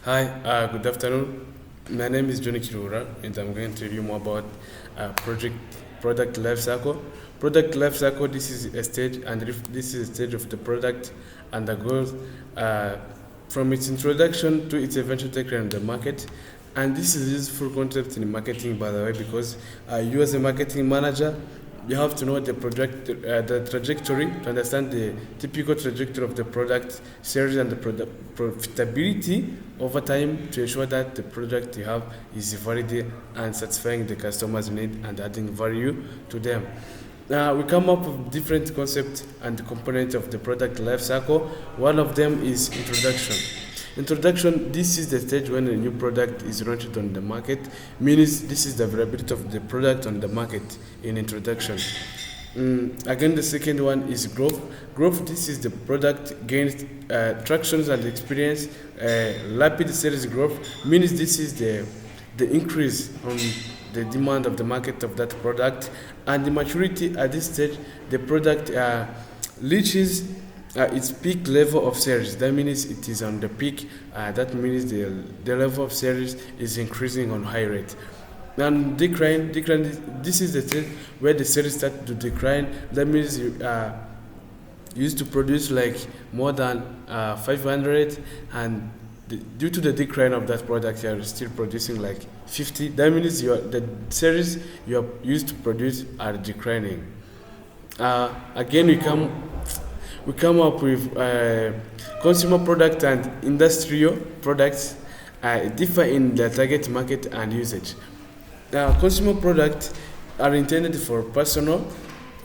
Hi, good afternoon. My name is Johnny Kirura, and I'm going to tell you more about project product life cycle. Product life cycle. This is a stage, and this is a stage of the product and the goals from its introduction to its eventual takeover in the market. And this is a useful concept in marketing, by the way, because you as a marketing manager, you have to know the trajectory to understand the typical trajectory of the product sales and the product profitability over time to ensure that the product you have is valid and satisfying the customer's need and adding value to them. We come up with different concepts and components of the product life cycle. One of them is introduction. Introduction, this is the stage when a new product is launched on the market, means this is the availability of the product on the market in introduction. Again, the second one is growth. Growth, this is the product gains tractions and experience. Rapid sales growth means this is the increase on the demand of the market of that product, and the maturity at this stage, the product reaches its peak level of sales. That means it is on the peak. That means the level of sales is increasing on high rate. And decline. This is the stage where the sales start to decline. That means you used to produce like more than 500, and due to the decline of that product, you are still producing like 50. That means the sales you are used to produce are declining. Again, we come up with consumer product and industrial products differ in their target market and usage. Consumer products are intended for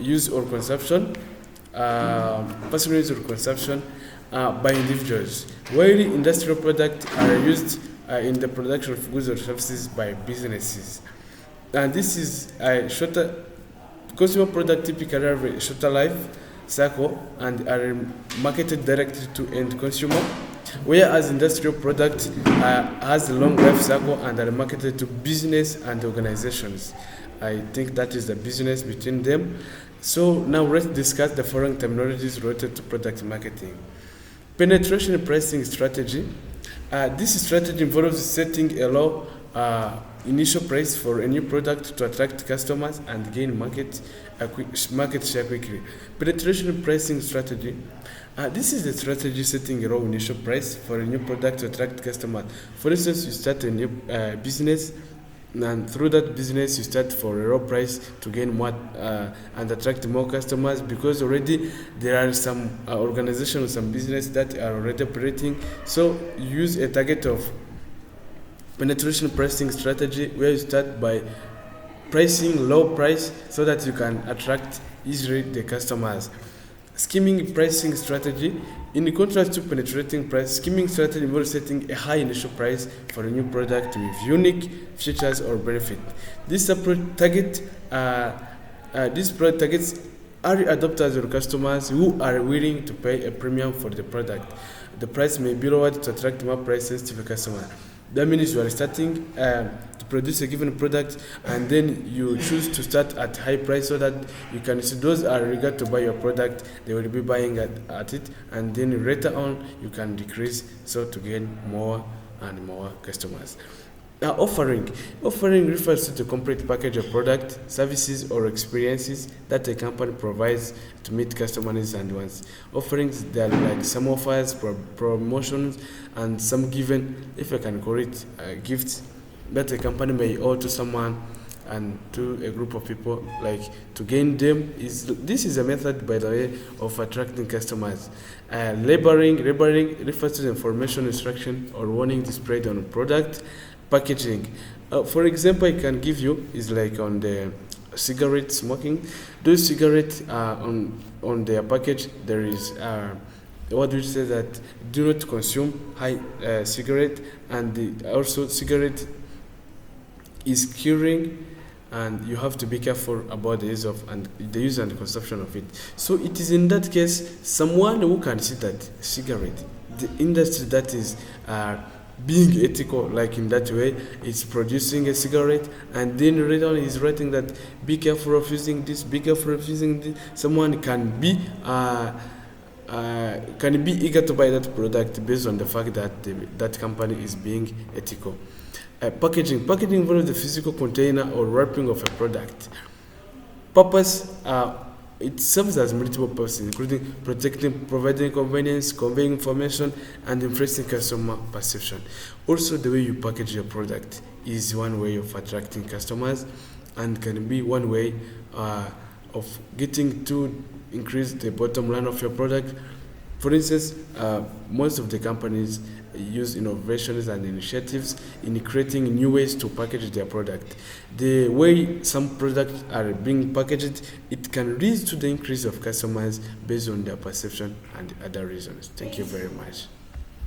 use or consumption, personal use or consumption by individuals, while industrial products are used in the production of goods or services by businesses. And this is a shorter consumer product typically have a shorter life cycle and are marketed directly to end consumer, whereas industrial product has a long life cycle and are marketed to business and organizations. I think that is the business between them. So now let's discuss the following terminologies related to product marketing. Penetration pricing strategy. This strategy involves setting a low initial price for a new product to attract customers and gain market share quickly. Penetration pricing strategy. This is the strategy setting a low initial price for a new product to attract customers. For instance, you start a new business, and through that business you start for a low price to gain more and attract more customers, because already there are some organizations, some business that are already operating. So you use a target of penetration pricing strategy where you start by pricing low price so that you can attract easily the customers. Skimming pricing strategy. In contrast to penetrating price, skimming strategy involves setting a high initial price for a new product with unique features or benefit. This approach targets early adopters or customers who are willing to pay a premium for the product. The price may be lowered to attract more price-sensitive customers. That means you are starting to produce a given product, and then you choose to start at high price so that you can see those are eager to buy your product, they will be buying at it, and then later on you can decrease so to gain more and more customers. Offering refers to the complete package of product, services, or experiences that a company provides to meet customer needs and wants. Offerings, they are like some offers, promotions, and some given, if I can call it, gifts that a company may owe to someone and to a group of people, like to gain them. This is a method, by the way, of attracting customers. Labeling refers to the information, instruction, or warning displayed on a product. Packaging, for example, I can give you is like on the cigarette smoking. Those cigarettes on their package there is what do you say that do not consume high cigarette, and also cigarette is curing, and you have to be careful about the use and the consumption of it. So it is in that case someone who can see that cigarette, the industry that is being ethical, like in that way, it's producing a cigarette, and then later on is writing that be careful of using this, be careful of using this. Someone can be can be eager to buy that product based on the fact that that company is being ethical. Packaging involves the physical container or wrapping of a product. Purpose, it serves as multiple purposes, including protecting, providing convenience, conveying information, and influencing customer perception. Also, the way you package your product is one way of attracting customers and can be one way of getting to increase the bottom line of your product. For instance, most of the companies use innovations and initiatives in creating new ways to package their product. The way some products are being packaged, it can lead to the increase of customers based on their perception and other reasons. Thank you very much.